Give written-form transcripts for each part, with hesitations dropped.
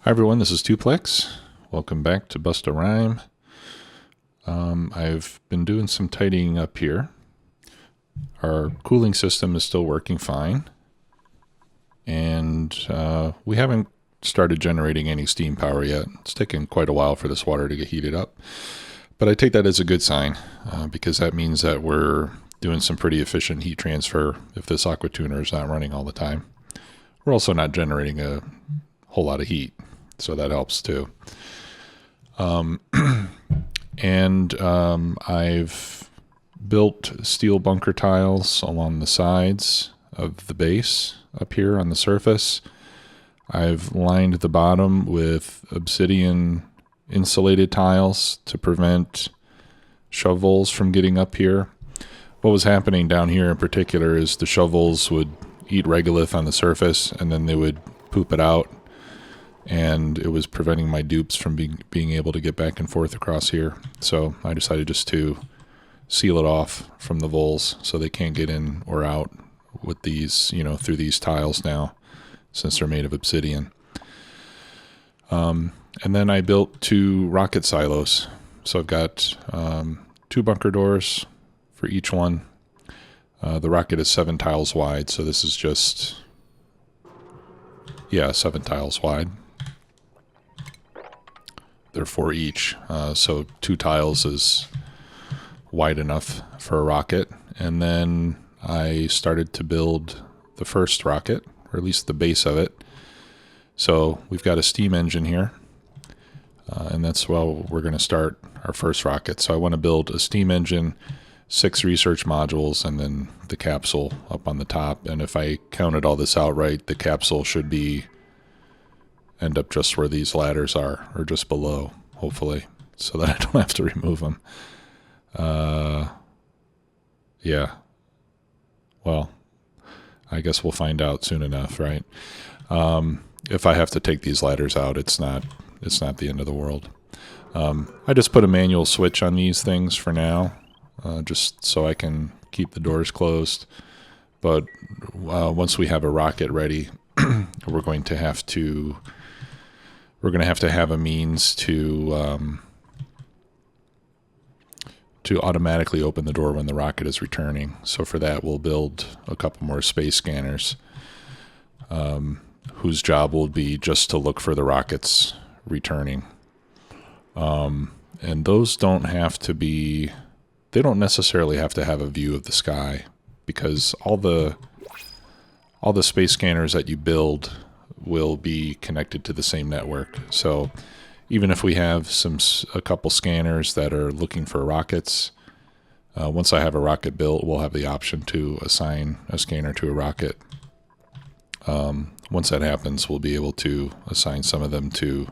Hi everyone, this is Tuplex. Welcome back to Bust a Rime. I've been doing some tidying up here. Our cooling system is still working fine, and we haven't started generating any steam power yet. It's taken quite a while for this water to get heated up, but I take that as a good sign because that means that we're doing some pretty efficient heat transfer if this aqua tuner is not running all the time. We're also not generating a whole lot of heat, so that helps too. I've built steel bunker tiles along the sides of the base up here on the surface. I've lined the bottom with obsidian insulated tiles to prevent shovels from getting up here. What was happening down here in particular is the shovels would eat regolith on the surface and then they would poop it out, and it was preventing my dupes from being able to get back and forth across here. So I decided just to seal it off from the voles so they can't get in or out with these, through these tiles now, since they're made of obsidian. And then I built 2 rocket silos. So I've got 2 bunker doors for each one. The rocket is 7 tiles wide, so this is just, 7 tiles wide. They're 4 each, so 2 tiles is wide enough for a rocket. And then I started to build the first rocket, or at least the base of it. So we've got a steam engine here, and that's where we're going to start our first rocket. So I want to build a steam engine, 6 research modules, and then the capsule up on the top. And if I counted all this out right, the capsule should end up just where these ladders are, or just below, hopefully, so that I don't have to remove them. Well, I guess we'll find out soon enough, right? If I have to take these ladders out, it's not the end of the world. I just put a manual switch on these things for now, just so I can keep the doors closed. But once we have a rocket ready, we're going to have to have a means to automatically open the door when the rocket is returning. So for that, we'll build a couple more space scanners, whose job will be just to look for the rockets returning. And those don't necessarily have to have a view of the sky, because all the space scanners that you build will be connected to the same network. So even if we have a couple scanners that are looking for rockets, once I have a rocket built, we'll have the option to assign a scanner to a rocket. Once that happens, we'll be able to assign some of them to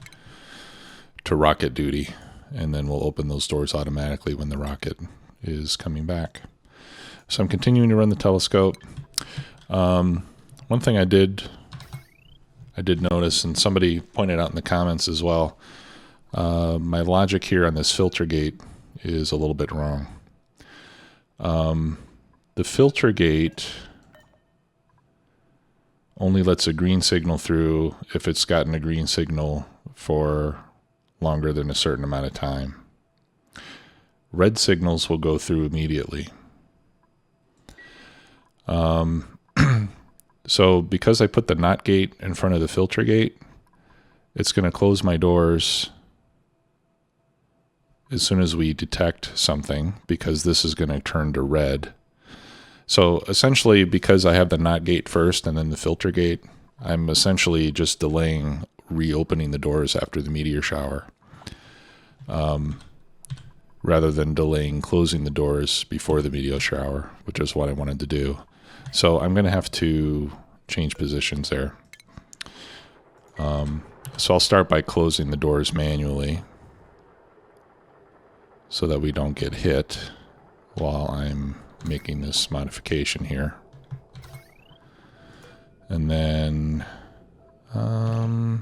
rocket duty, and then we'll open those doors automatically when the rocket is coming back. So I'm continuing to run the telescope. One thing I did notice, and somebody pointed out in the comments as well, my logic here on this filter gate is a little bit wrong. The filter gate only lets a green signal through if it's gotten a green signal for longer than a certain amount of time. Red signals will go through immediately. So because I put the NOT gate in front of the filter gate, it's going to close my doors as soon as we detect something, because this is going to turn to red. So essentially, because I have the NOT gate first and then the filter gate, I'm essentially just delaying reopening the doors after the meteor shower, rather than delaying closing the doors before the meteor shower, which is what I wanted to do. So I'm going to have to change positions there. So I'll start by closing the doors manually so that we don't get hit while I'm making this modification here. And then, do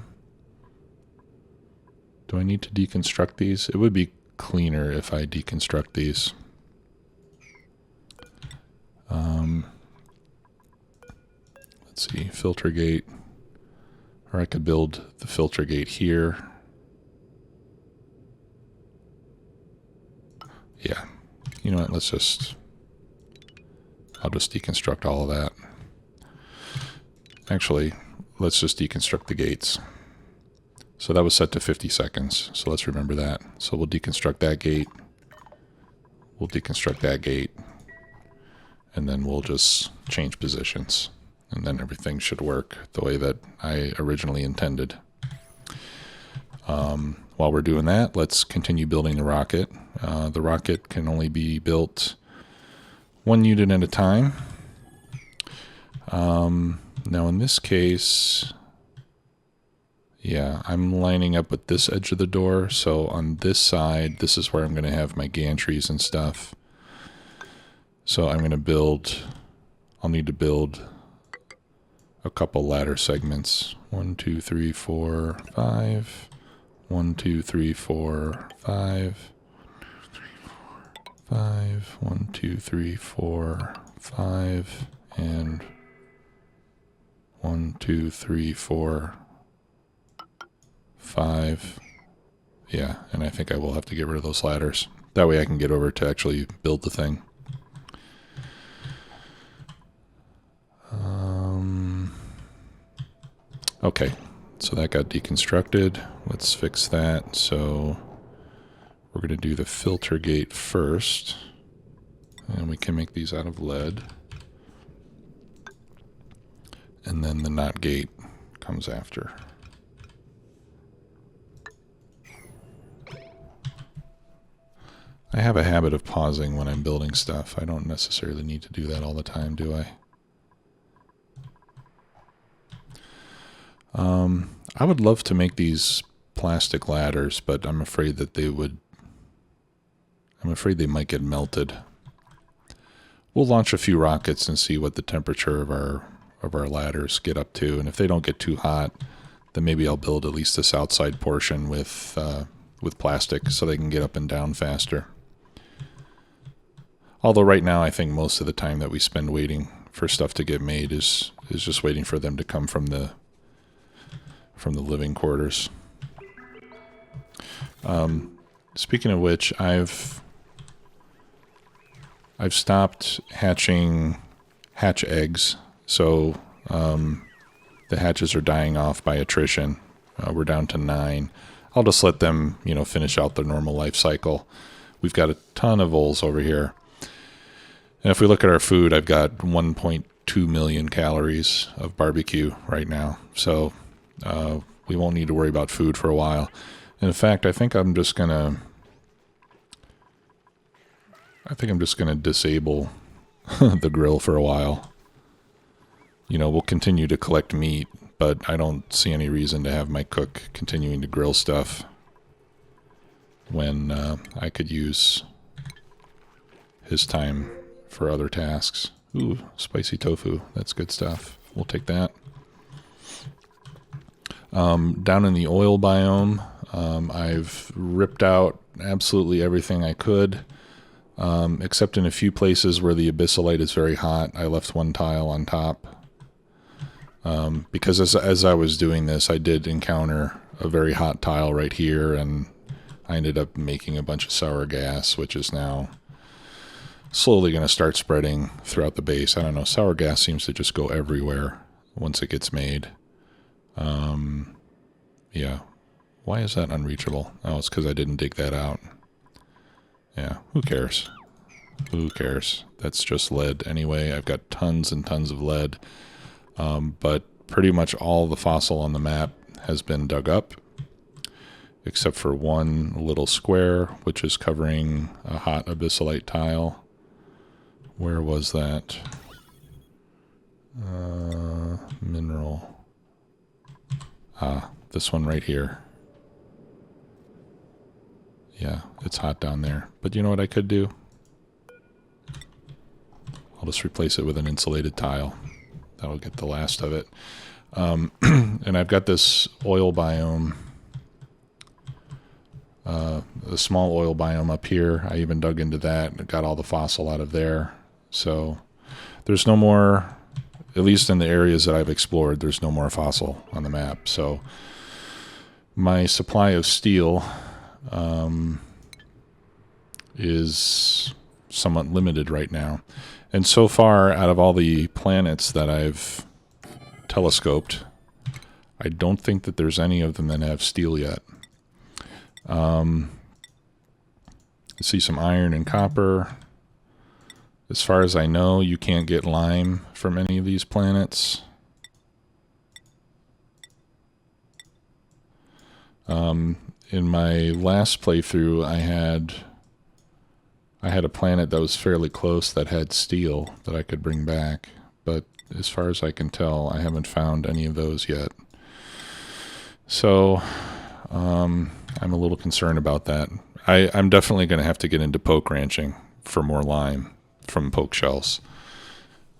I need to deconstruct these? It would be cleaner if I deconstruct these. Let's see, filter gate, Or I could build the filter gate here. Yeah. You know what? I'll just deconstruct all of that. Actually, let's just deconstruct the gates. So that was set to 50 seconds. So let's remember that. So we'll deconstruct that gate. We'll deconstruct that gate. And then we'll just change positions. And then everything should work the way that I originally intended. While we're doing that, let's continue building the rocket. The rocket can only be built one unit at a time. Now in this case, yeah, I'm lining up with this edge of the door. So on this side, this is where I'm going to have my gantries and stuff. So I'm going to build, I'll need to build a couple ladder segments. 1, 2, 3, 4, 5. 1, 2, 3, 4, 5. 5. 1, 2, 3, 4, 5. And 1, 2, 3, 4, 5. Yeah, and I think I will have to get rid of those ladders. That way I can get over to actually build the thing. Okay, so that got deconstructed. Let's fix that. So we're going to do the filter gate first. And we can make these out of lead. And then the knot gate comes after. I have a habit of pausing when I'm building stuff. I don't necessarily need to do that all the time, do I? I would love to make these plastic ladders, but I'm afraid that they might get melted. We'll launch a few rockets and see what the temperature of our ladders get up to, and if they don't get too hot, then maybe I'll build at least this outside portion with plastic so they can get up and down faster. Although right now I think most of the time that we spend waiting for stuff to get made is just waiting for them to come from the living quarters. Speaking of which, I've stopped hatching hatch eggs, so the hatches are dying off by attrition. We're down to 9. I'll just let them, finish out their normal life cycle. We've got a ton of voles over here. And if we look at our food, I've got 1.2 million calories of barbecue right now. So we won't need to worry about food for a while. And in fact, I think I'm just gonna disable the grill for a while. We'll continue to collect meat, but I don't see any reason to have my cook continuing to grill stuff when I could use his time for other tasks. Ooh, spicy tofu. That's good stuff. We'll take that. Down in the oil biome, I've ripped out absolutely everything I could, except in a few places where the abyssalite is very hot. I left one tile on top. Because as I was doing this, I did encounter a very hot tile right here, and I ended up making a bunch of sour gas, which is now slowly going to start spreading throughout the base. I don't know, sour gas seems to just go everywhere once it gets made. Yeah. Why is that unreachable? Oh, it's because I didn't dig that out. Yeah, who cares? Who cares? That's just lead anyway. I've got tons and tons of lead. But pretty much all the fossil on the map has been dug up, except for one little square, which is covering a hot abyssalite tile. Where was that? Mineral. This one right here. Yeah, it's hot down there. But you know what I could do? I'll just replace it with an insulated tile. That'll get the last of it. And I've got this oil biome, a small oil biome up here. I even dug into that and got all the fossil out of there. So there's no more at least in the areas that I've explored, there's no more fossil on the map. So my supply of steel is somewhat limited right now. And so far, out of all the planets that I've telescoped, I don't think that there's any of them that have steel yet. I see some iron and copper. As far as I know, you can't get lime from any of these planets. In my last playthrough, I had a planet that was fairly close that had steel that I could bring back, but as far as I can tell, I haven't found any of those yet. So I'm a little concerned about that. I'm definitely going to have to get into poke ranching for more lime from poke shells,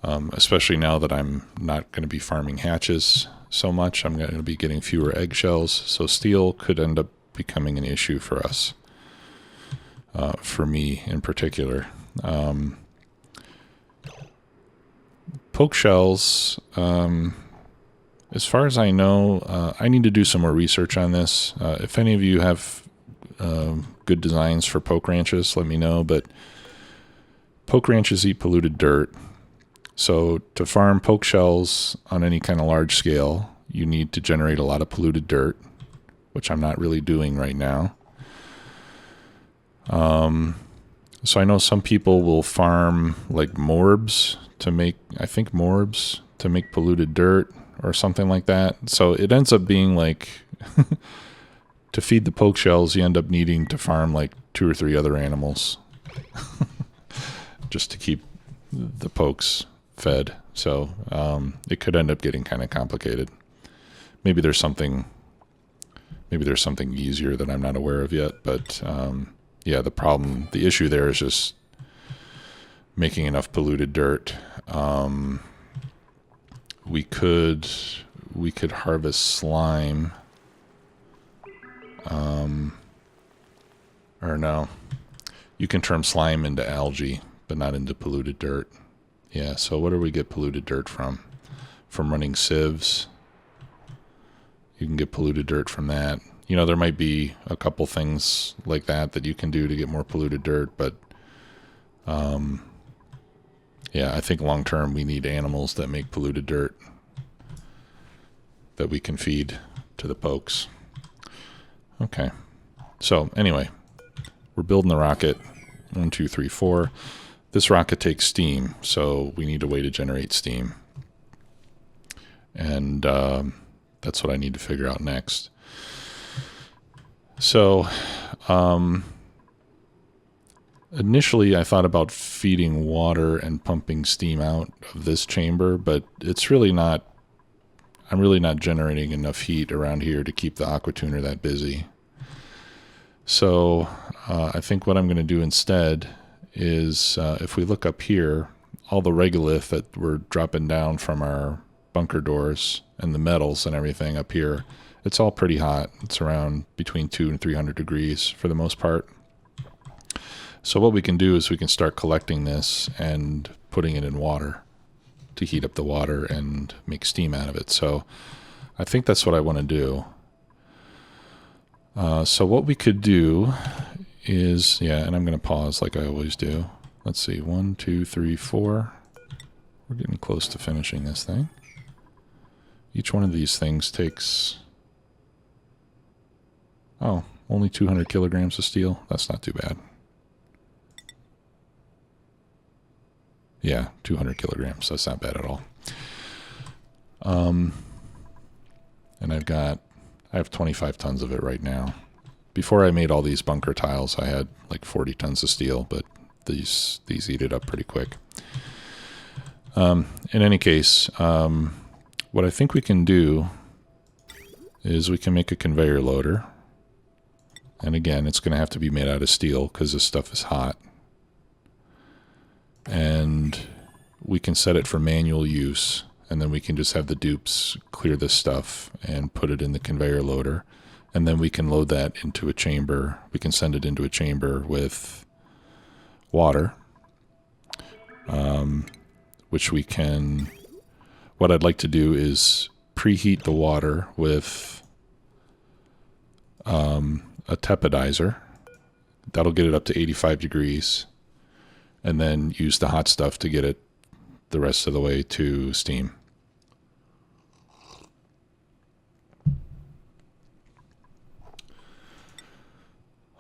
especially now that I'm not going to be farming hatches so much. I'm going to be getting fewer eggshells, so steel could end up becoming an issue for us, for me in particular. Poke shells, as far as I know, I need to do some more research on this. If any of you have good designs for poke ranches, let me know, but poke ranches eat polluted dirt. So to farm poke shells on any kind of large scale, you need to generate a lot of polluted dirt, which I'm not really doing right now. So I know some people will farm like morbs to make, I think morbs to make polluted dirt or something like that. So it ends up being like, to feed the poke shells, you end up needing to farm like 2 or 3 other animals just to keep the pokes fed. So it could end up getting kind of complicated. Maybe there's something easier that I'm not aware of yet, but yeah, the issue there is just making enough polluted dirt. We could harvest slime, or no, you can turn slime into algae, but not into polluted dirt. Yeah, so what do we get polluted dirt from? From running sieves. You can get polluted dirt from that. You know, there might be a couple things like that you can do to get more polluted dirt, but yeah, I think long term we need animals that make polluted dirt that we can feed to the pokes. Okay, so anyway, we're building the rocket. 1, 2, 3, 4. This rocket takes steam, so we need a way to generate steam. And that's what I need to figure out next. So initially I thought about feeding water and pumping steam out of this chamber, but it's really not, I'm really not generating enough heat around here to keep the aquatuner that busy. So I think what I'm going to do instead is if we look up here, all the regolith that we're dropping down from our bunker doors and the metals and everything up here, it's all pretty hot. It's around between 200 and 300 degrees for the most part. So what we can do is we can start collecting this and putting it in water to heat up the water and make steam out of it. So I think that's what I want to do. So what we could do is, yeah, and I'm going to pause like I always do. Let's see, 1, 2, 3, 4. We're getting close to finishing this thing. Each one of these things takes, oh, only 200 kilograms of steel. That's not too bad. Yeah, 200 kilograms. That's not bad at all. And I have 25 tons of it right now. Before I made all these bunker tiles, I had like 40 tons of steel, but these eat it up pretty quick. In any case, what I think we can do is we can make a conveyor loader. And again, it's going to have to be made out of steel because this stuff is hot. And we can set it for manual use, and then we can just have the dupes clear this stuff and put it in the conveyor loader. And then we can load that into a chamber. We can send it into a chamber with water, which we can what I'd like to do is preheat the water with a tepidizer. That'll get it up to 85 degrees, and then use the hot stuff to get it the rest of the way to steam.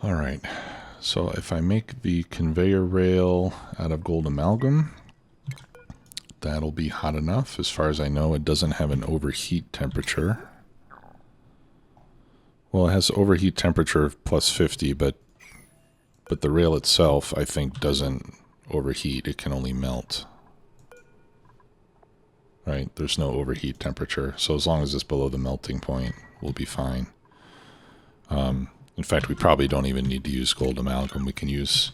All right, so if I make the conveyor rail out of gold amalgam, that'll be hot enough. As far as I know, it doesn't have an overheat temperature. Well, it has overheat temperature of plus 50, but the rail itself, I think, doesn't overheat. It can only melt. Right? There's no overheat temperature. So as long as it's below the melting point, we'll be fine. In fact, we probably don't even need to use gold amalgam. We can use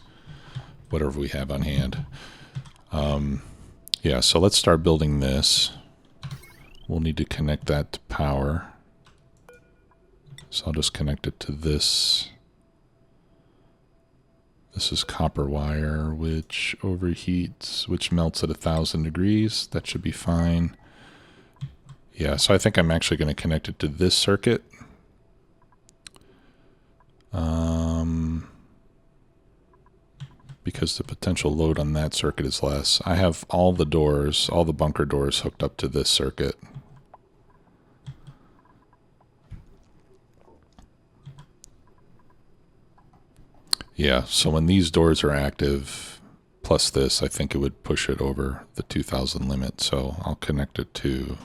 whatever we have on hand. Yeah, so let's start building this. We'll need to connect that to power. So I'll just connect it to this. This is copper wire, which overheats, which melts at 1,000 degrees. That should be fine. Yeah, so I think I'm actually going to connect it to this circuit. Because the potential load on that circuit is less. I have all the doors, all the bunker doors hooked up to this circuit. Yeah, so when these doors are active, plus this, I think it would push it over the 2,000 limit. So I'll connect it to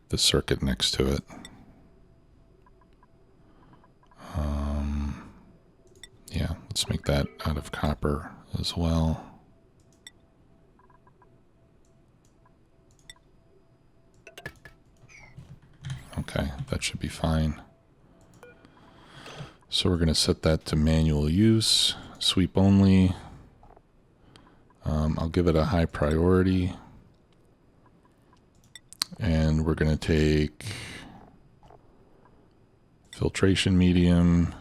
the circuit next to it. Yeah, let's make that out of copper as well. Okay, that should be fine. So we're going to set that to manual use, sweep only. I'll give it a high priority. And we're going to take filtration medium,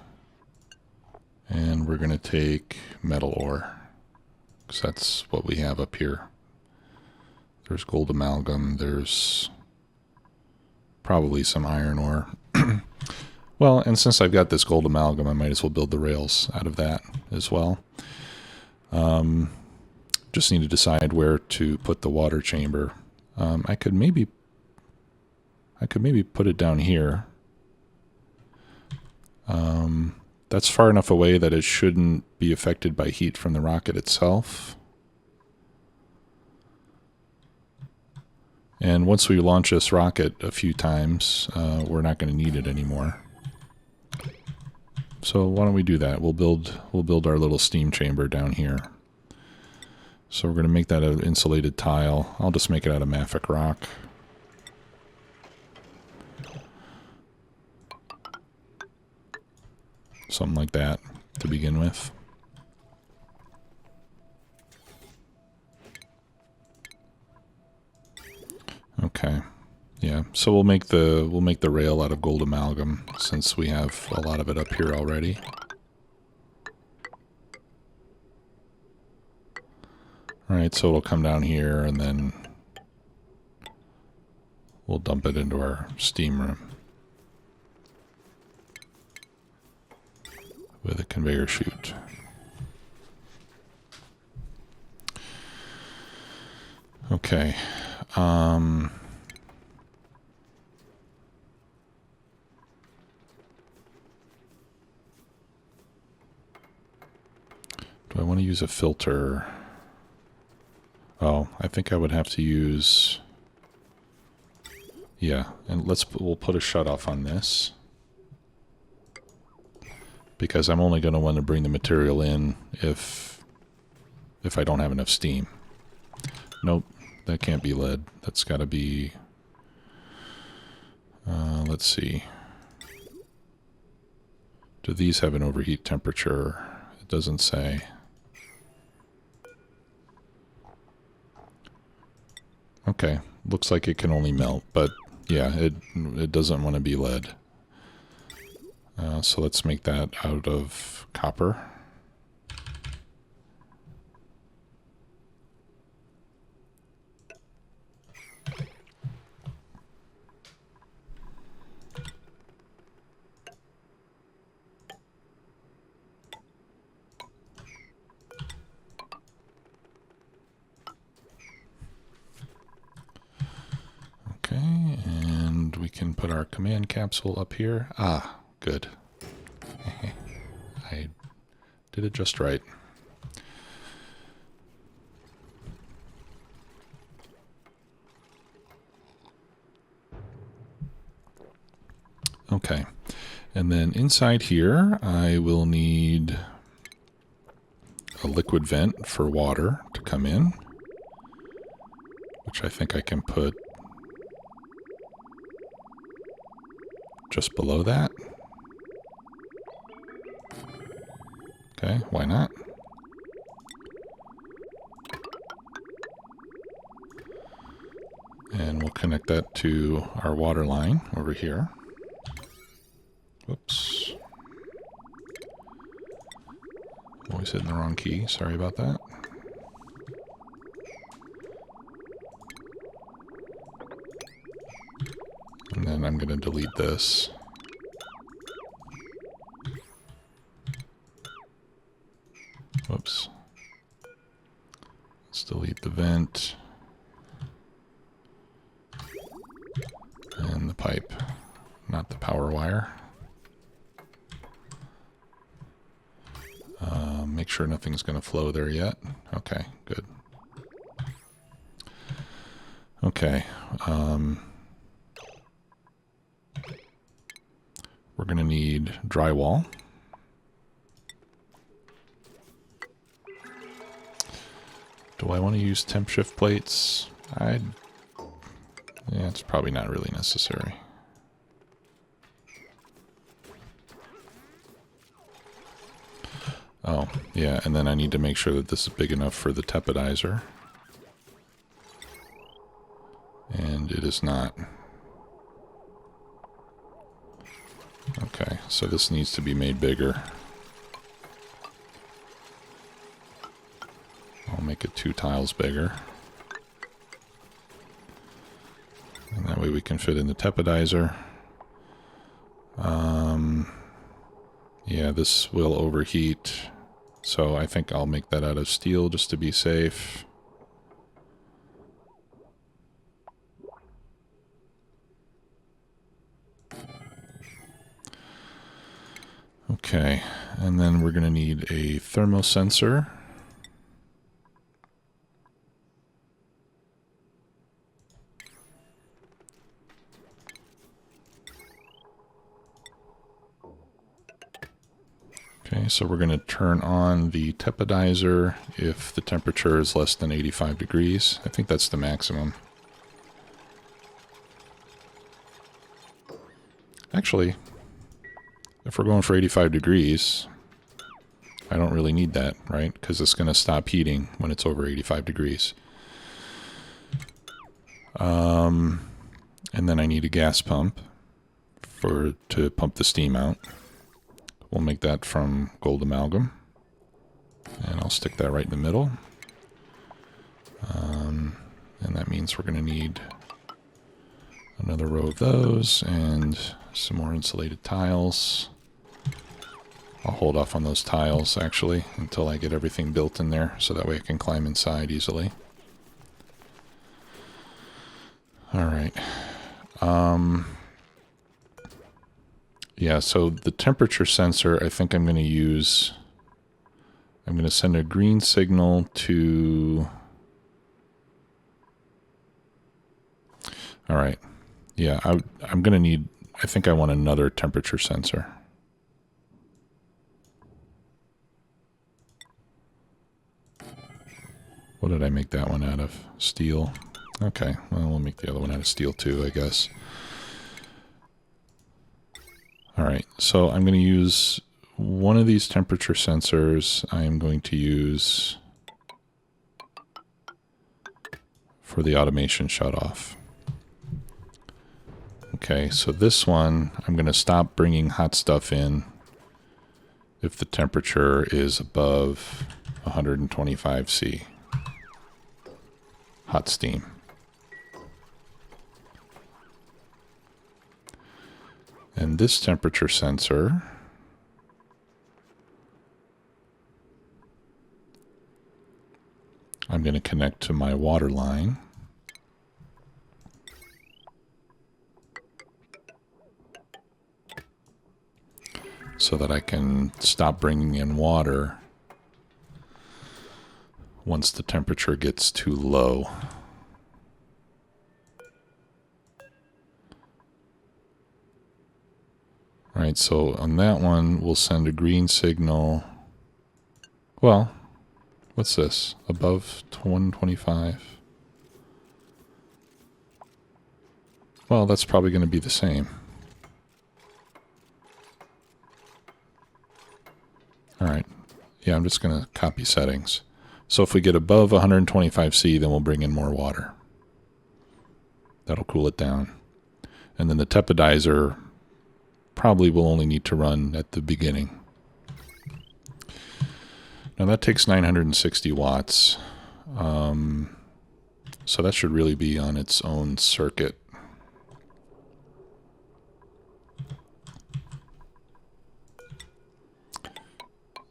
and we're going to take metal ore, because that's what we have up here. There's gold amalgam, there's probably some iron ore. Well, and since I've got this gold amalgam, I might as well build the rails out of that as well. Just need to decide where to put the water chamber. I could maybe put it down here. That's far enough away that it shouldn't be affected by heat from the rocket itself. And once we launch this rocket a few times, we're not going to need it anymore. So why don't we do that? We'll build our little steam chamber down here. So we're going to make that an insulated tile. I'll just make it out of mafic rock. Something like that to begin with. Okay. Yeah, so we'll make the rail out of gold amalgam since we have a lot of it up here already. Alright, so it'll come down here and then we'll dump it into our steam room with a conveyor chute. Okay. Do I want to use a filter? Oh, I think I would have to use... Yeah, and we'll put a shutoff on this. Because I'm only going to want to bring the material in if I don't have enough steam. Nope, that can't be lead. That's got to be... let's see. Do these have an overheat temperature? It doesn't say. Okay, looks like it can only melt, but yeah, it doesn't want to be lead. So let's make that out of copper. can put our command capsule up here. Ah, good. I did it just right. Okay, and then inside here I will need a liquid vent for water to come in, which I think I can put just below that. Okay, why not? And we'll connect that to our water line over here. Whoops. Always hitting the wrong key. Sorry about that. And then I'm going to delete this. Whoops. Let's delete the vent. And the pipe, not the power wire. Make sure nothing's going to flow there yet. Okay, good. Okay. We're going to need drywall. Do I want to use temp shift plates? Yeah, it's probably not really necessary. Oh, yeah, and then I need to make sure that this is big enough for the tepidizer. And it is not. Okay, so this needs to be made bigger. I'll make it 2 tiles bigger. And that way we can fit in the tepidizer. Yeah, this will overheat. So I think I'll make that out of steel just to be safe. Okay, and then we're going to need a thermosensor. Okay, so we're going to turn on the tepidizer if the temperature is less than 85 degrees. I think that's the maximum. Actually, if we're going for 85 degrees, I don't really need that, right? Because it's going to stop heating when it's over 85 degrees. And then I need a gas pump to pump the steam out. We'll make that from gold amalgam. And I'll stick that right in the middle. And that means we're going to need another row of those and some more insulated tiles. I'll hold off on those tiles, actually, until I get everything built in there, so that way I can climb inside easily. Alright. Yeah, so the temperature sensor, I think I'm going to send a green signal to... Alright. Yeah, I'm going to need... I think I want another temperature sensor. What did I make that one out of? Steel. Okay, well, we'll make the other one out of steel too, I guess. Alright, so I'm going to use one of these temperature sensors. I am going to use for the automation shutoff. Okay, so this one, I'm going to stop bringing hot stuff in if the temperature is above 125 C. Hot steam. And this temperature sensor I'm going to connect to my water line. so that I can stop bringing in water once the temperature gets too low. Right, so on that one, we'll send a green signal. Well, what's this? Above 125? Well, that's probably going to be the same. All right. Yeah, I'm just going to copy settings. So if we get above 125C, then we'll bring in more water. That'll cool it down. And then the tepidizer probably will only need to run at the beginning. Now that takes 960 watts. So that should really be on its own circuit.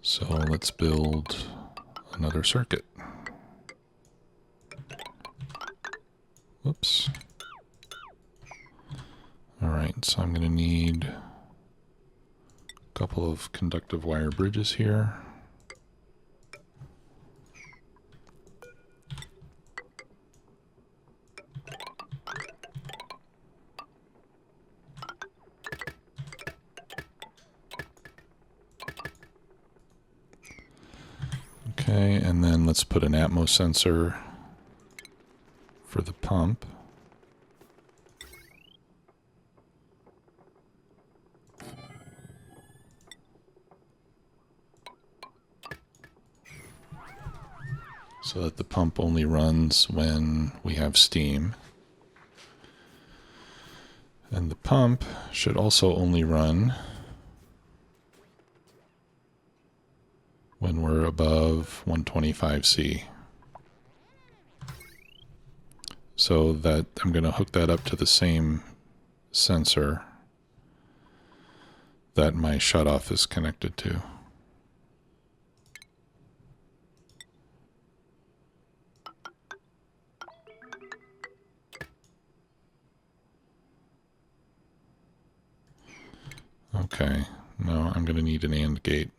So let's build another circuit. Whoops. All right, so I'm going to need a couple of conductive wire bridges here. Okay, and then let's put an atmos sensor for the pump. So that the pump only runs when we have steam. And the pump should also only run when we're above 125C. So that I'm going to hook that up to the same sensor that my shutoff is connected to. Okay, now I'm going to need an AND gate.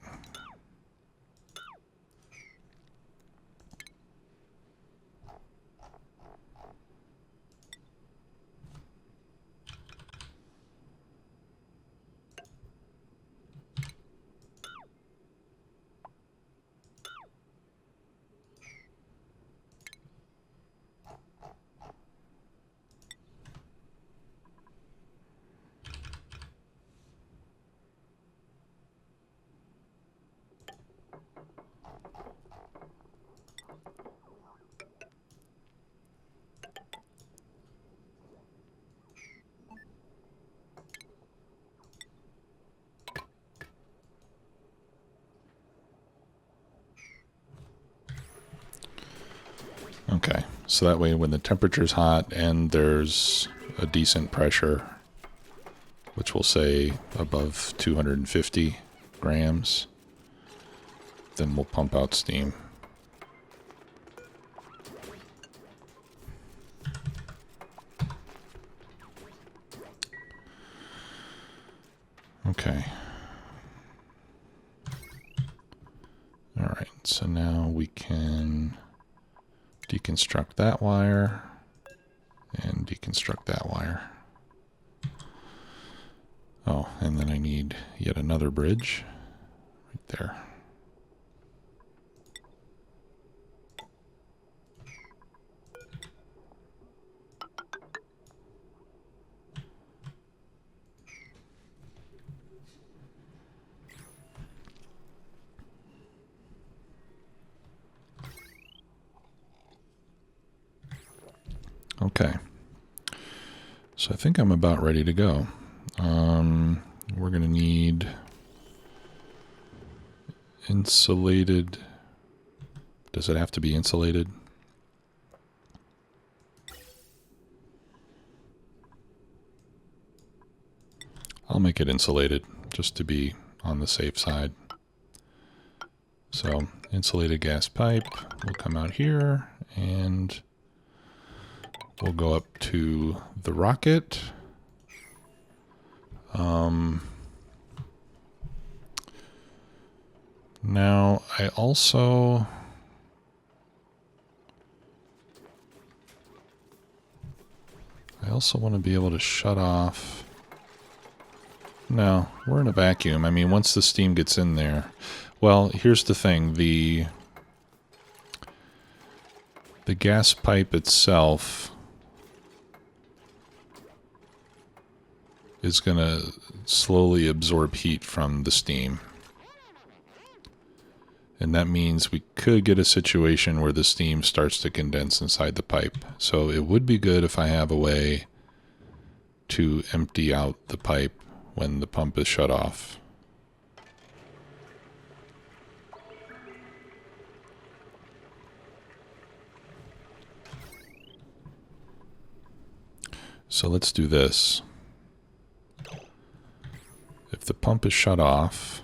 Okay, so that way when the temperature's hot and there's a decent pressure, which we'll say above 250 grams, then we'll pump out steam. Okay. All right, so now we can deconstruct that wire and deconstruct that wire. Oh, and then I need yet another bridge right there. Okay, so I think I'm about ready to go. We're going to need insulated. Does it have to be insulated? I'll make it insulated just to be on the safe side. So insulated gas pipe will come out here and we'll go up to the rocket. Now, I also want to be able to shut off. No, we're in a vacuum. I mean, once the steam gets in there. Well, here's the thing. The gas pipe itself is going to slowly absorb heat from the steam. And that means we could get a situation where the steam starts to condense inside the pipe. So it would be good if I have a way to empty out the pipe when the pump is shut off. So let's do this. If the pump is shut off,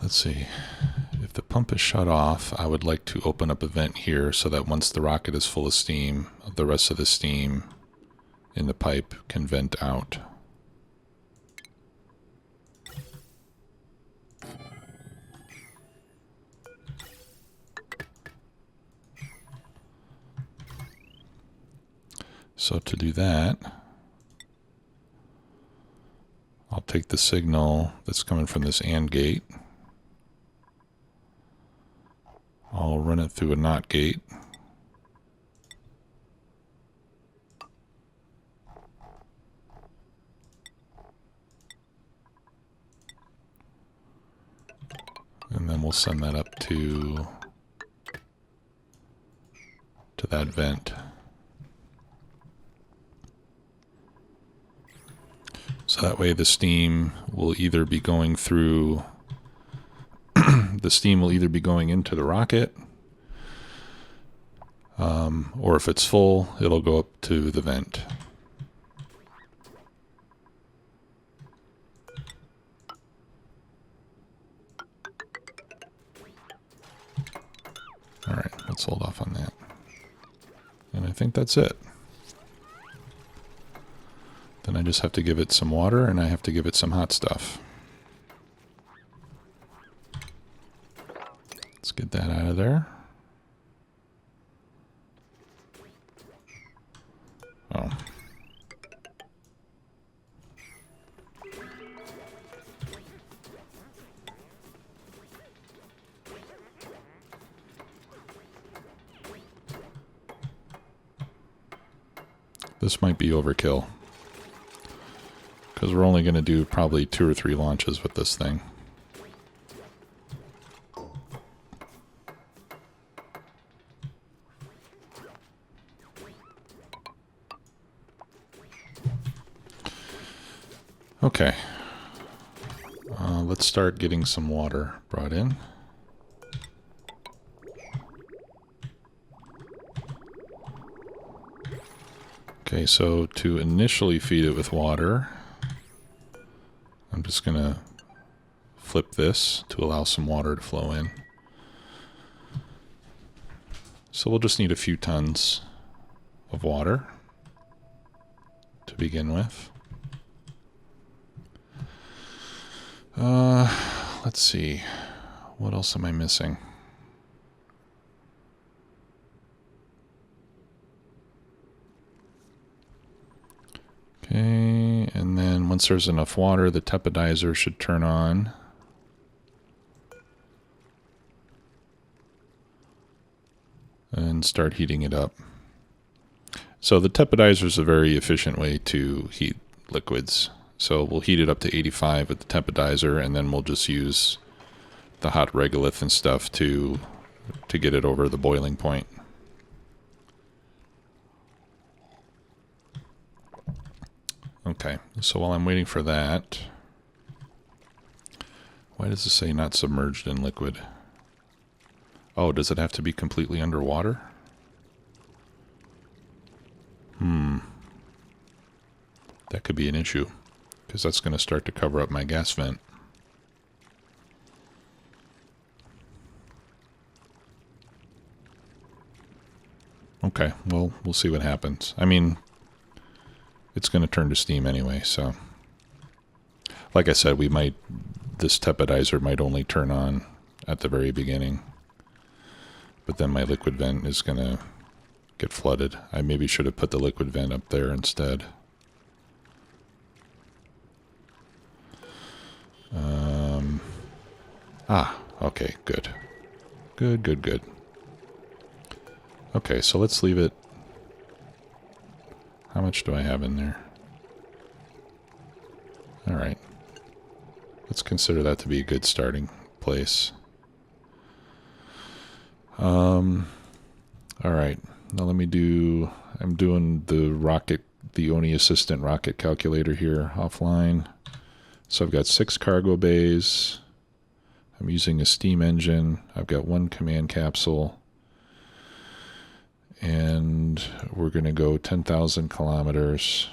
let's see. If the pump is shut off, I would like to open up a vent here so that once the rocket is full of steam, the rest of the steam in the pipe can vent out. So to do that, I'll take the signal that's coming from this AND gate. I'll run it through a NOT gate. And then we'll send that up to that vent. So that way the steam will either be going through the steam will either be going into the rocket, or if it's full, it'll go up to the vent. All right, let's hold off on that. And I think that's it. Then I just have to give it some water, and I have to give it some hot stuff. Let's get that out of there. Oh. This might be overkill, because we're only going to do probably 2 or 3 launches with this thing. Okay, let's start getting some water brought in. Okay, so to initially feed it with water, I'm just going to flip this to allow some water to flow in. So we'll just need a few tons of water to begin with. Let's see. What else am I missing? Okay, and then once there's enough water, the tepodizer should turn on. And start heating it up. So the tepodizer is a very efficient way to heat liquids. So we'll heat it up to 85 with the tepodizer, and then we'll just use the hot regolith and stuff to get it over the boiling point. Okay, so while I'm waiting for that, why does it say not submerged in liquid? Oh, does it have to be completely underwater? that could be an issue, because that's going to start to cover up my gas vent. Okay, well, we'll see what happens. I mean, it's going to turn to steam anyway, so... Like I said, this tepidizer might only turn on at the very beginning. But then my liquid vent is going to get flooded. I maybe should have put the liquid vent up there instead. Okay, good. Good. Okay, so let's leave it. How much do I have in there? Alright. Let's consider that to be a good starting place. Alright. Now let me do... I'm doing the ONI Assistant rocket calculator here offline. So I've got 6 cargo bays. I'm using a steam engine. I've got 1 command capsule. And we're going to go 10,000 kilometers.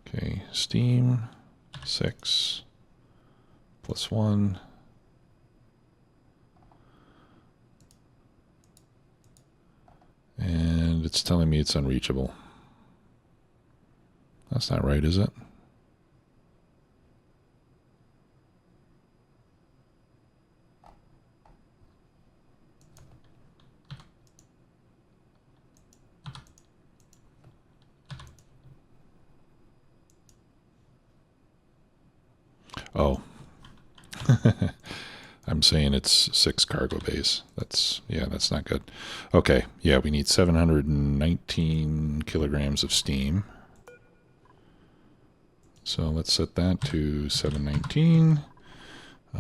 Okay, steam, 6, plus 1. And it's telling me it's unreachable. That's not right, is it? Oh. I'm saying it's 6 cargo bays. That's not good. Okay, yeah, we need 719 kilograms of steam. So let's set that to 719.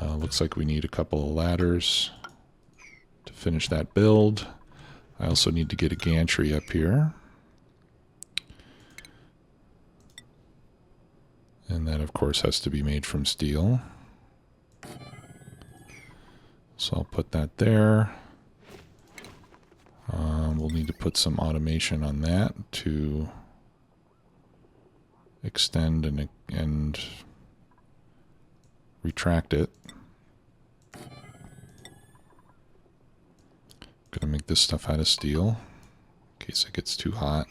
Looks like we need a couple of ladders to finish that build. I also need to get a gantry up here. And that, of course, has to be made from steel. So I'll put that there. We'll need to put some automation on that to extend and retract it. Gonna make this stuff out of steel in case it gets too hot.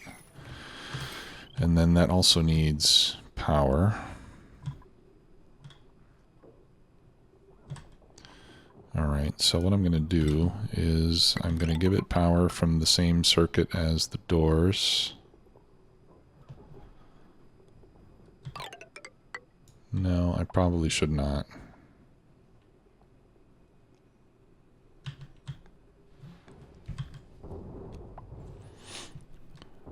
And then that also needs power. Alright, so what I'm going to do is I'm going to give it power from the same circuit as the doors. No, I probably should not.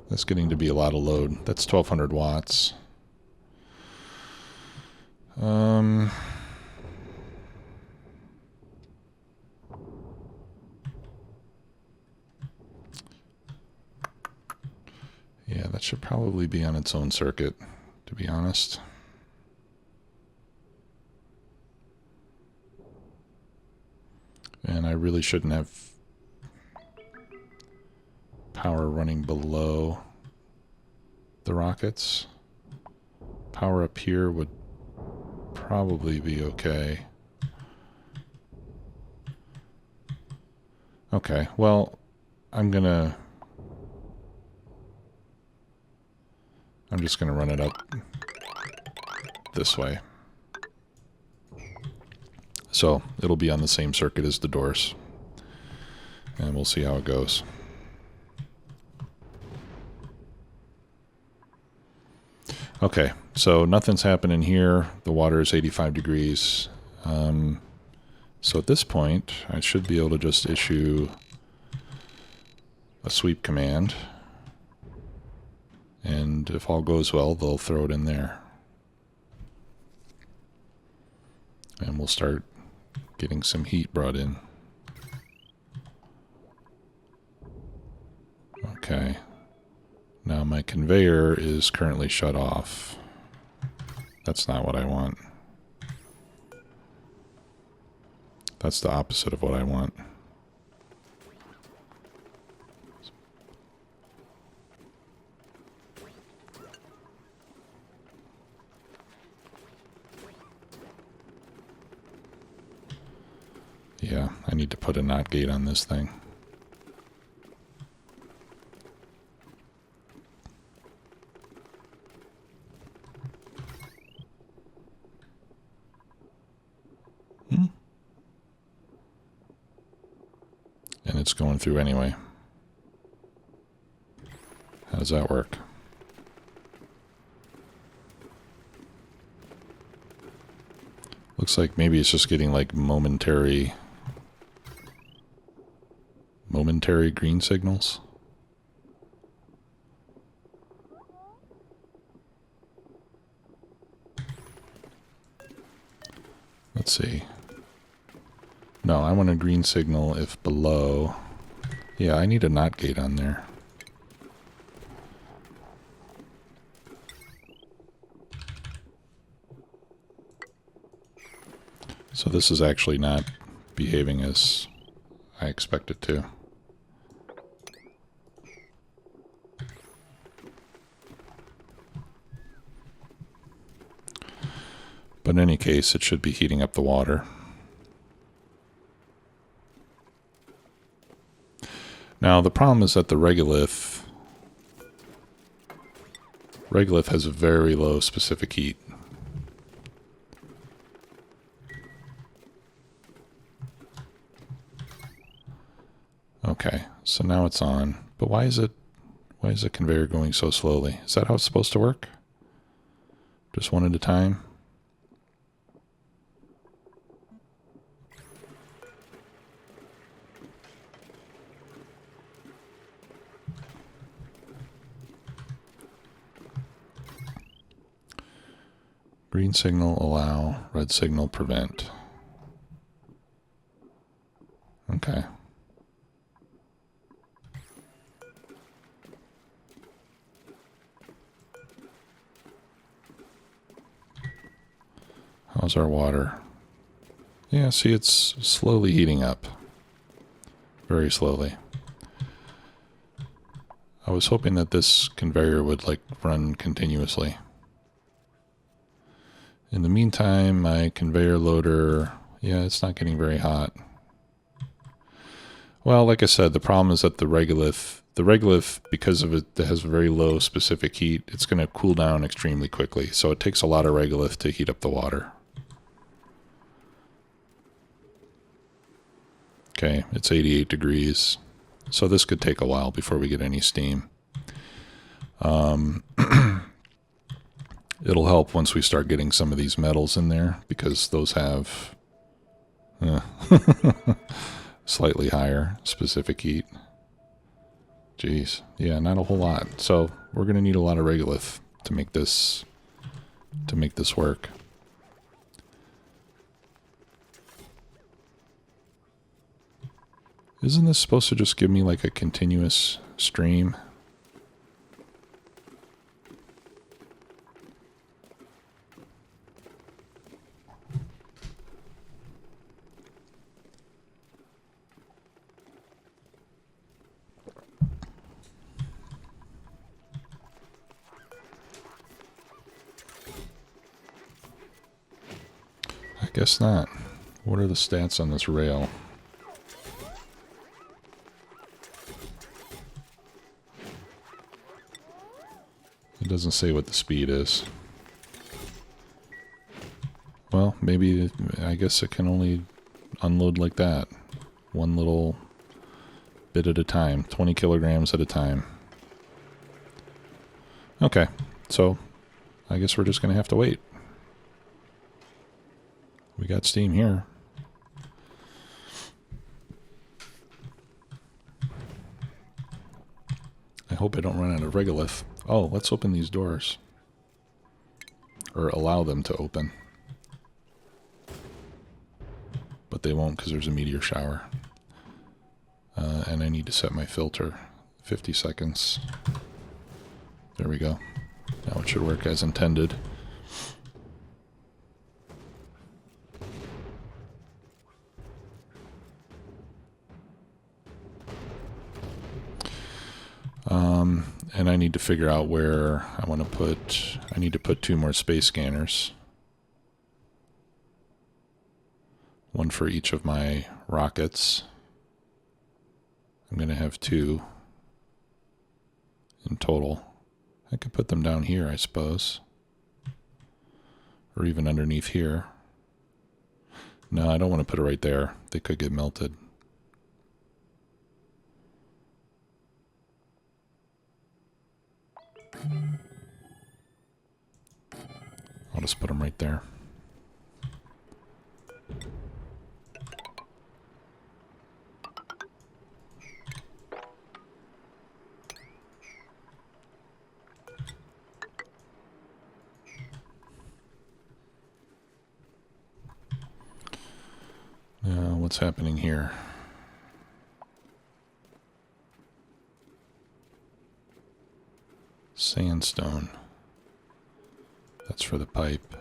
That's getting to be a lot of load. That's 1200 watts. Yeah, that should probably be on its own circuit, to be honest. And I really shouldn't have power running below the rockets. Power up here would probably be okay. Okay, well, I'm just gonna run it up this way. So it'll be on the same circuit as the doors. And we'll see how it goes. Okay, so nothing's happening here. The water is 85 degrees. So at this point, I should be able to just issue a sweep command. And if all goes well, they'll throw it in there. And we'll start getting some heat brought in. Okay. Now my conveyor is currently shut off. That's not what I want. That's the opposite of what I want. Yeah, I need to put a NOT gate on this thing. And it's going through anyway. How does that work? Looks like maybe it's just getting like momentary green signals. Let's see. No, I want a green signal if below. Yeah, I need a NOT gate on there. So this is actually not behaving as I expect it to. But in any case, it should be heating up the water. Now, the problem is that the regolith has a very low specific heat. Okay, so now it's on. But why is the conveyor going so slowly? Is that how it's supposed to work? Just one at a time? Green signal allow, red signal prevent. Okay. How's our water? Yeah, see, it's slowly heating up. Very slowly. I was hoping that this conveyor would like run continuously. In the meantime, my conveyor loader, yeah, it's not getting very hot. Well, like I said, the problem is that the regolith, because of it has very low specific heat, it's going to cool down extremely quickly. So it takes a lot of regolith to heat up the water. Okay, it's 88 degrees. So this could take a while before we get any steam. It'll help once we start getting some of these metals in there, because those have slightly higher specific heat. Jeez, yeah, not a whole lot. So we're going to need a lot of regolith to make this work. Isn't this supposed to just give me like a continuous stream? I guess not. What are the stats on this rail? It doesn't say what the speed is. Well, maybe, I guess it can only unload like that. One little bit at a time. 20 kilograms at a time. Okay, so I guess we're just going to have to wait. We got steam here. I hope I don't run out of regolith. Oh, let's open these doors. Or allow them to open. But they won't because there's a meteor shower. And I need to set my filter. 50 seconds. There we go. Now it should work as intended. I need to figure out where I want to put... I need to put 2 more space scanners. One for each of my rockets. I'm going to have 2 in total. I could put them down here, I suppose. Or even underneath here. No, I don't want to put it right there. They could get melted. I'll just put them right there. Now, what's happening here? Sandstone. That's for the pipe.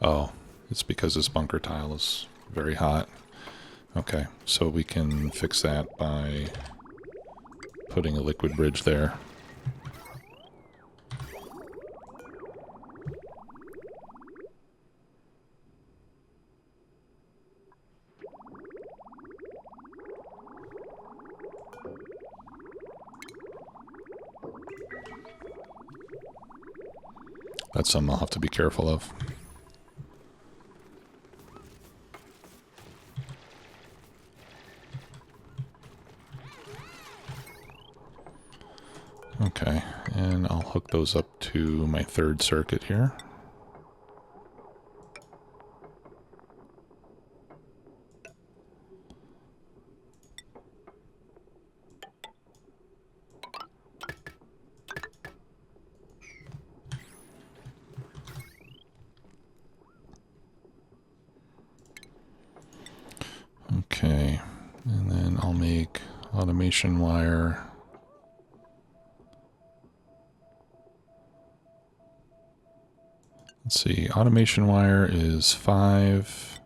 Oh, it's because this bunker tile is very hot. Okay, so we can fix that by putting a liquid bridge there. That's something I'll have to be careful of. Okay, and I'll hook those up to my 3rd circuit here. Okay, and then I'll make automation wire. Let's see, automation wire is 5.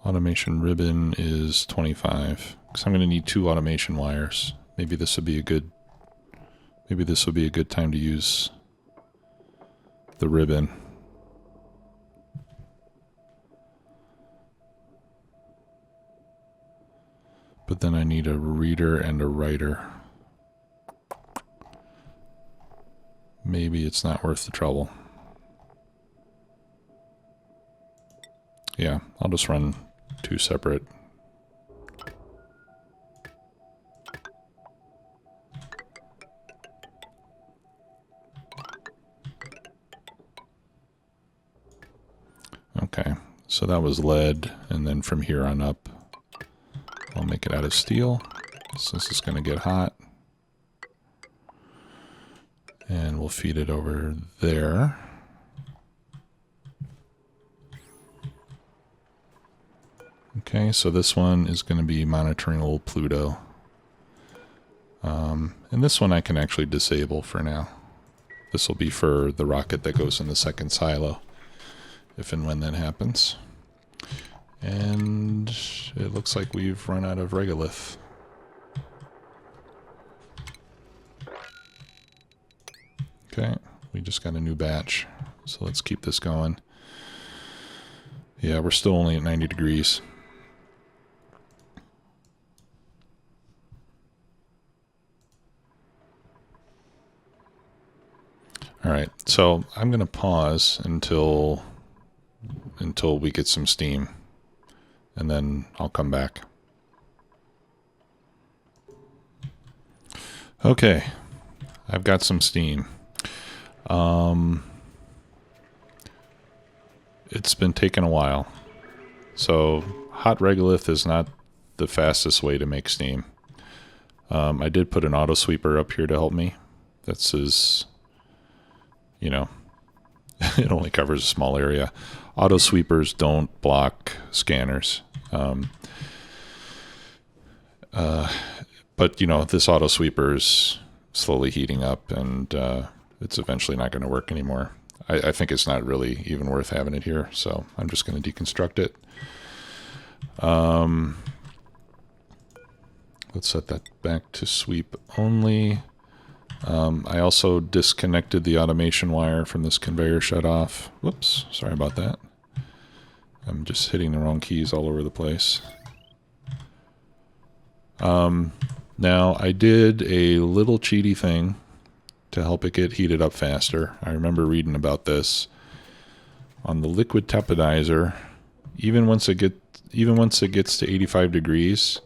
Automation ribbon is 25. Because I'm going to need 2 automation wires. Maybe this would be a good time to use the ribbon. But then I need a reader and a writer. Maybe it's not worth the trouble. Yeah, I'll just run 2 separate. Okay, so that was lead, and then from here on up, I'll make it out of steel, since it's going to get hot. And we'll feed it over there. Okay, so this one is going to be monitoring old Pluto. And this one I can actually disable for now. This will be for the rocket that goes in the 2nd silo, if and when that happens. And it looks like we've run out of regolith. Okay, we just got a new batch, so let's keep this going. Yeah, we're still only at 90 degrees. Alright, so I'm going to pause until we get some steam, and then I'll come back. Okay, I've got some steam. It's been taking a while. So hot regolith is not the fastest way to make steam. I did put an auto sweeper up here to help me. That's as, you know, it only covers a small area. Auto sweepers don't block scanners. But, you know, this auto sweeper is slowly heating up, and it's eventually not going to work anymore. I think it's not really even worth having it here, so I'm just going to deconstruct it. Let's set that back to sweep only. I also disconnected the automation wire from this conveyor shut off. Whoops, sorry about that. I'm just hitting the wrong keys all over the place. Now, I did a little cheaty thing to help it get heated up faster. I remember reading about this. On the liquid tapidizer, even once it gets to 85 degrees,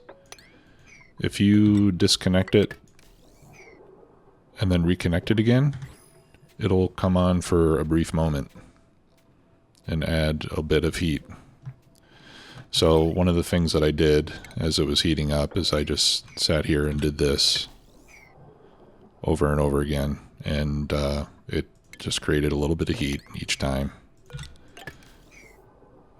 if you disconnect it and then reconnect it again, it'll come on for a brief moment and add a bit of heat. So one of the things that I did as it was heating up is I just sat here and did this over and over again, and it just created a little bit of heat each time.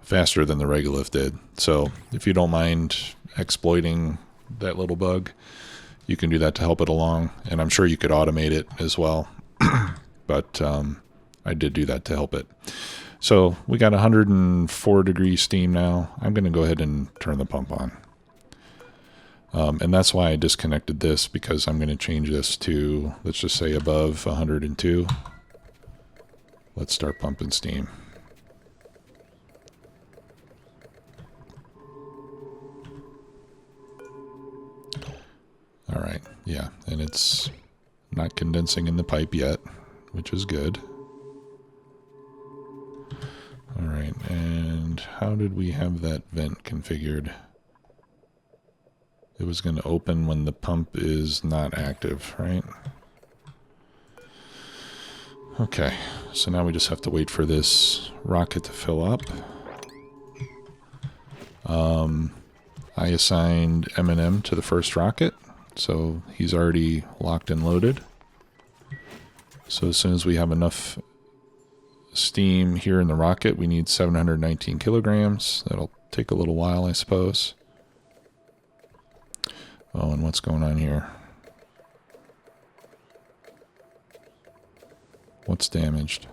Faster than the Regolith did. So if you don't mind exploiting that little bug, you can do that to help it along. And I'm sure you could automate it as well. But I did do that to help it. So we got 104 degrees steam now. I'm going to go ahead and turn the pump on. And that's why I disconnected this, because I'm going to change this to, let's just say, above 102. Let's start pumping steam. All right, yeah, and it's not condensing in the pipe yet, which is good. All right, and how did we have that vent configured? It was going to open when the pump is not active, right? Okay, so now we just have to wait for this rocket to fill up. I assigned M&M to the first rocket, so he's already locked and loaded. So as soon as we have enough steam here in the rocket, we need 719 kilograms. That'll take a little while, I suppose. Oh, and what's going on here? What's damaged?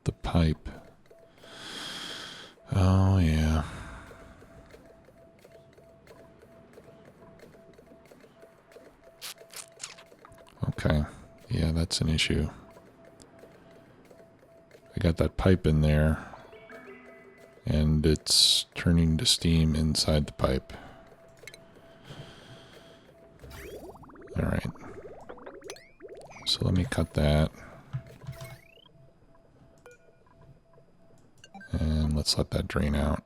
The pipe. Oh, yeah. Okay. Yeah, that's an issue. I got that pipe in there, and it's turning to steam inside the pipe. Alright. So let me cut that. And let's let that drain out.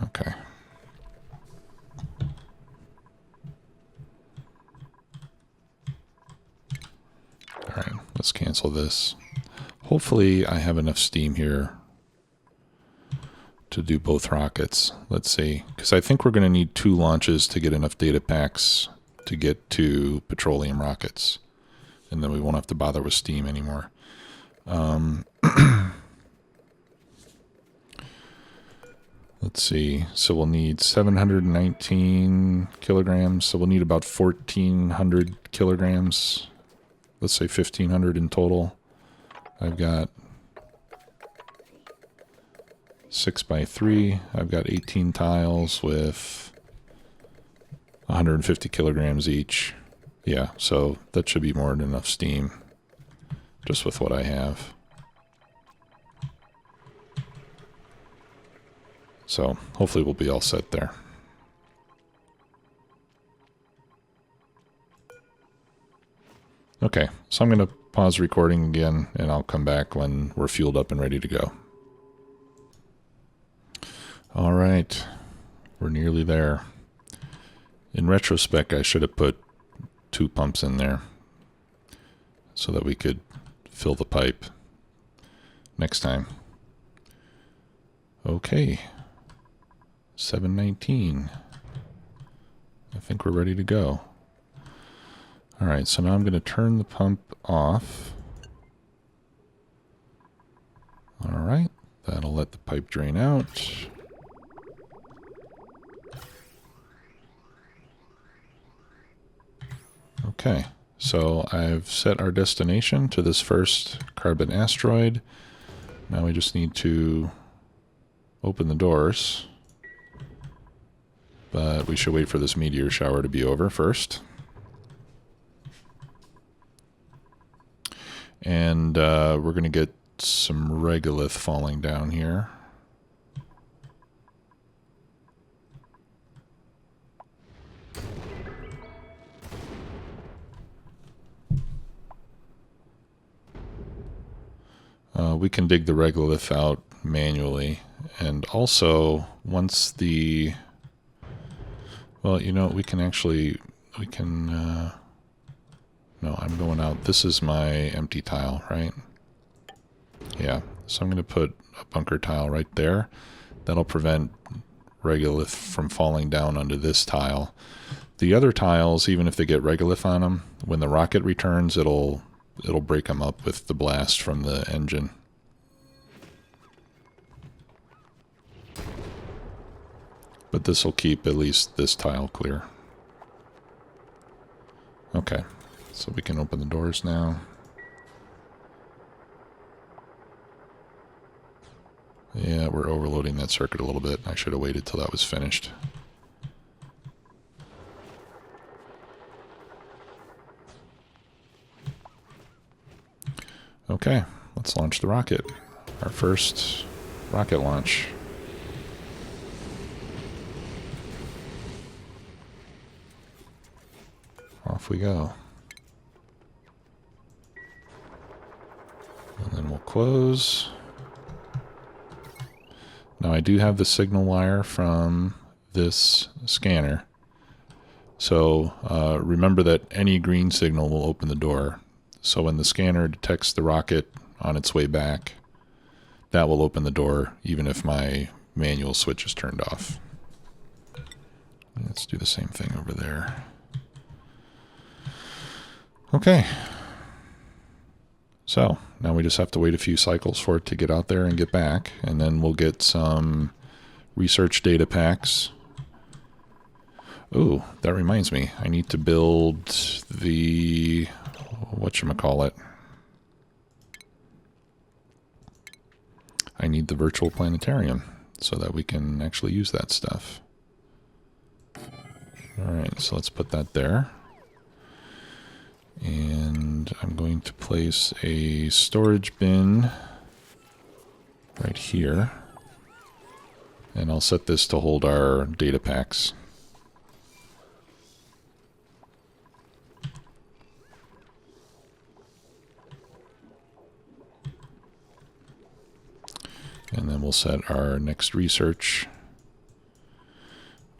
Okay. All right, let's cancel this. Hopefully I have enough steam here to do both rockets. Let's see, because I think we're going to need 2 launches to get enough data packs to get to petroleum rockets. And then we won't have to bother with steam anymore. Let's see. So we'll need 719 kilograms. So we'll need about 1,400 kilograms. Let's say 1,500 in total. I've got 6x3. I've got 18 tiles with 150 kilograms each. Yeah, so that should be more than enough steam just with what I have. So hopefully we'll be all set there. Okay, so I'm going to pause recording again, and I'll come back when we're fueled up and ready to go. All right, we're nearly there. In retrospect, I should have put 2 pumps in there so that we could fill the pipe next time. Okay, 719. I think we're ready to go. All right, so now I'm going to turn the pump off. All right, that'll let the pipe drain out. Okay, so I've set our destination to this first carbon asteroid. Now we just need to open the doors. But we should wait for this meteor shower to be over first. And we're going to get some regolith falling down here. We can dig the regolith out manually. And also, once the... Well, you know, we can... no, I'm going out. This is my empty tile, right? Yeah, so I'm going to put a bunker tile right there. That'll prevent regolith from falling down onto this tile. The other tiles, even if they get regolith on them, when the rocket returns, it'll break them up with the blast from the engine. But this will keep at least this tile clear. Okay, so we can open the doors now. Yeah, we're overloading that circuit a little bit. I should have waited till that was finished. Okay, let's launch the rocket. Our first rocket launch. Off we go. And then we'll close. Now I do have the signal wire from this scanner. So remember that any green signal will open the door. So when the scanner detects the rocket on its way back, that will open the door even if my manual switch is turned off. Let's do the same thing over there. Okay. So now we just have to wait a few cycles for it to get out there and get back, and then we'll get some research data packs. Ooh, that reminds me. I need to build the... whatchamacallit. I need the virtual planetarium so that we can actually use that stuff. Alright, so let's put that there. And I'm going to place a storage bin right here. And I'll set this to hold our data packs. And then we'll set our next research,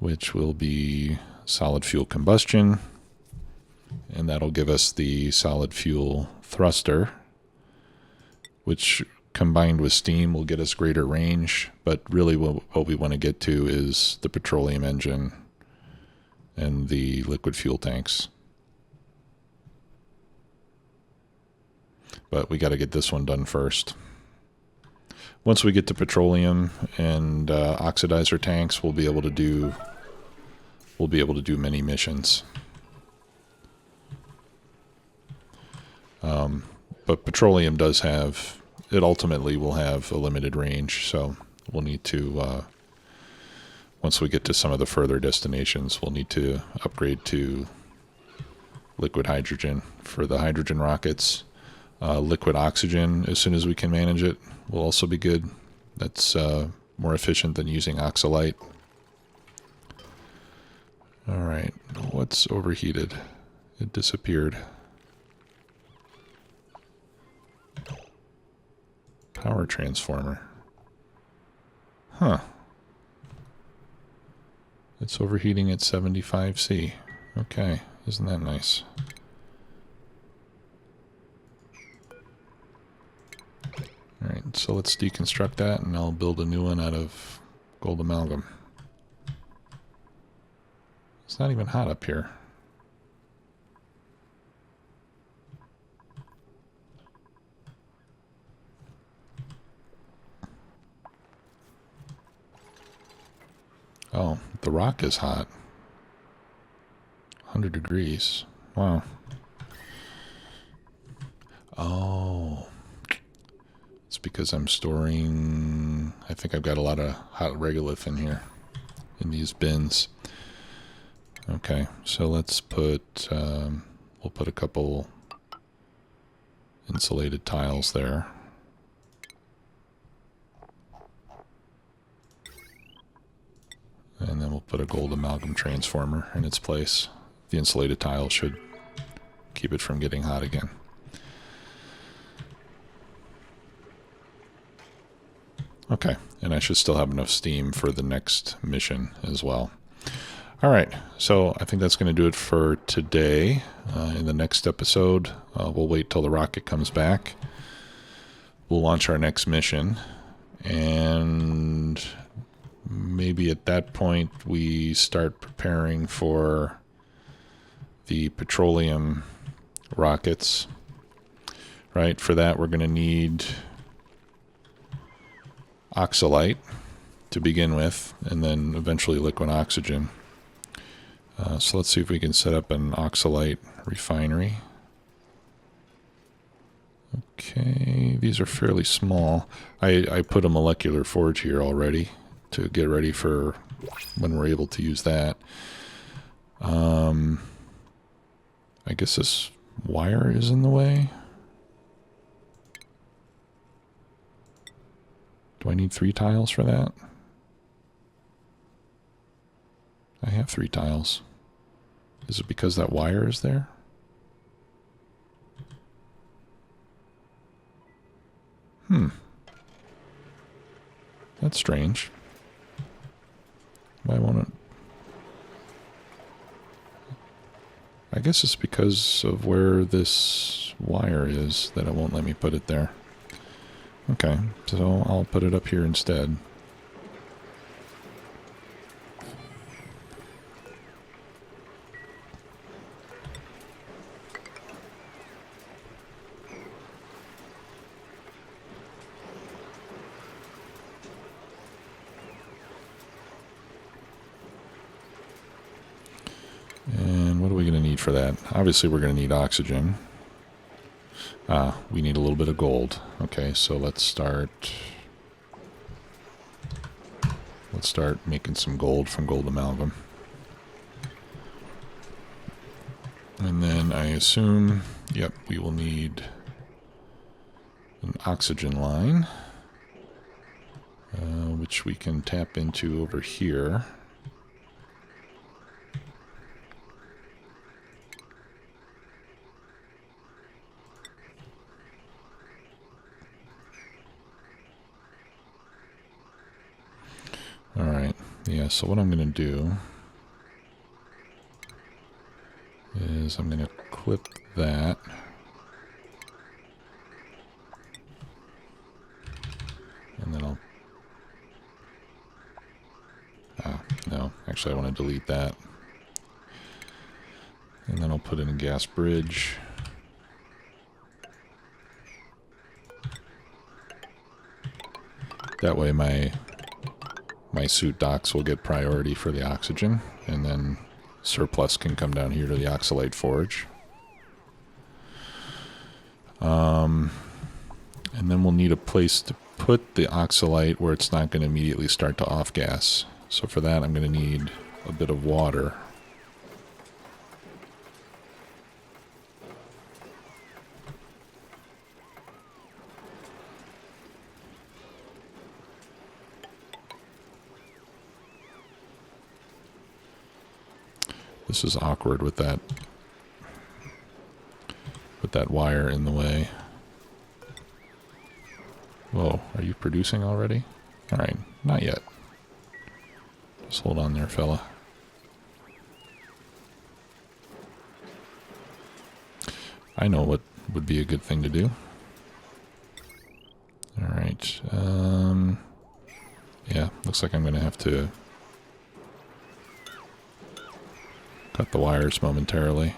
which will be solid fuel combustion. And that'll give us the solid fuel thruster, which combined with steam will get us greater range. But really what we want to get to is the petroleum engine and the liquid fuel tanks. But we got to get this one done first. Once we get to petroleum and oxidizer tanks, we'll be able to do many missions. But petroleum does have, it ultimately will have a limited range, so we'll need to, once we get to some of the further destinations, we'll need to upgrade to liquid hydrogen for the hydrogen rockets. Liquid oxygen, as soon as we can manage it, will also be good. That's more efficient than using oxalite. Alright, what's overheated? It disappeared. Power transformer. Huh. It's overheating at 75°C. Okay, isn't that nice? Alright, so let's deconstruct that and I'll build a new one out of gold amalgam. It's not even hot up here. Oh, the rock is hot. 100 degrees. Wow. Oh. It's because I'm storing... I think I've got a lot of hot regolith in here. In these bins. Okay, so let's put... we'll put a couple insulated tiles there. And then we'll put a gold amalgam transformer in its place. The insulated tile should keep it from getting hot again. Okay, and I should still have enough steam for the next mission as well. Alright, so I think that's going to do it for today. In the next episode, we'll wait till the rocket comes back. We'll launch our next mission, and maybe at that point we start preparing for the petroleum rockets. Right, for that we're going to need oxalite to begin with, and then eventually liquid oxygen. So let's see if we can set up an oxalite refinery. Okay, these are fairly small. I put a molecular forge here already to get ready for when we're able to use that. I guess this wire is in the way. Do I need 3 tiles for that? I have 3 tiles. Is it because that wire is there? That's strange. Why won't it? I guess it's because of where this wire is that it won't let me put it there. Okay, so I'll put it up here instead. And what are we going to need for that? Obviously we're going to need oxygen. We need a little bit of gold. Okay, so let's start making some gold from gold amalgam. And then I assume, yep, we will need an oxygen line, which we can tap into over here. Alright, yeah, so what I'm going to do is I'm going to clip that. And then I'll... no, actually I want to delete that. And then I'll put in a gas bridge. That way my suit docks will get priority for the oxygen, and then surplus can come down here to the oxalite forge. And then we'll need a place to put the oxalite where it's not going to immediately start to off-gas. So for that I'm going to need a bit of water. This is awkward with that wire in the way. Whoa, are you producing already? Alright, not yet. Just hold on there, fella. I know what would be a good thing to do. Alright, yeah, looks like I'm gonna have to cut the wires momentarily.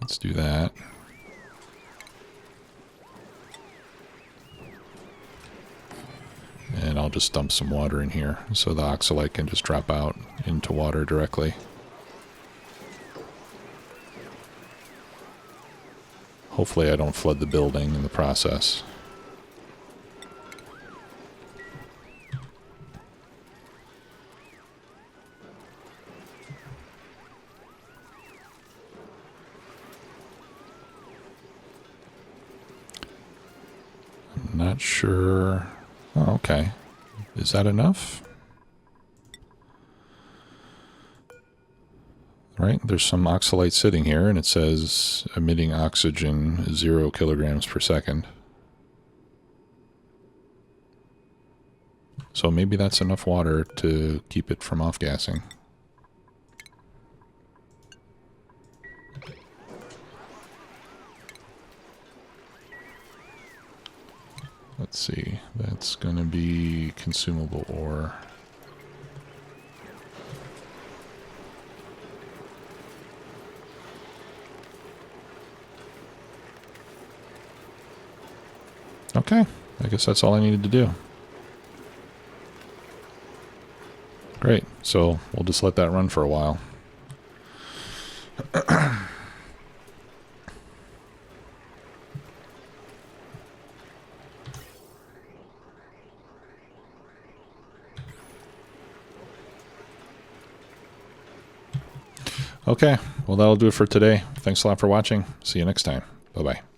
Let's do that. And I'll just dump some water in here so the oxalite can just drop out into water directly. Hopefully I don't flood the building in the process. I'm not sure. Oh, okay. Is that enough? Right, there's some oxalite sitting here, and it says emitting oxygen 0 kilograms per second. So maybe that's enough water to keep it from off-gassing. Let's see, that's going to be consumable ore. Okay, I guess that's all I needed to do. Great, so we'll just let that run for a while. Okay, well that'll do it for today. Thanks a lot for watching. See you next time. Bye-bye.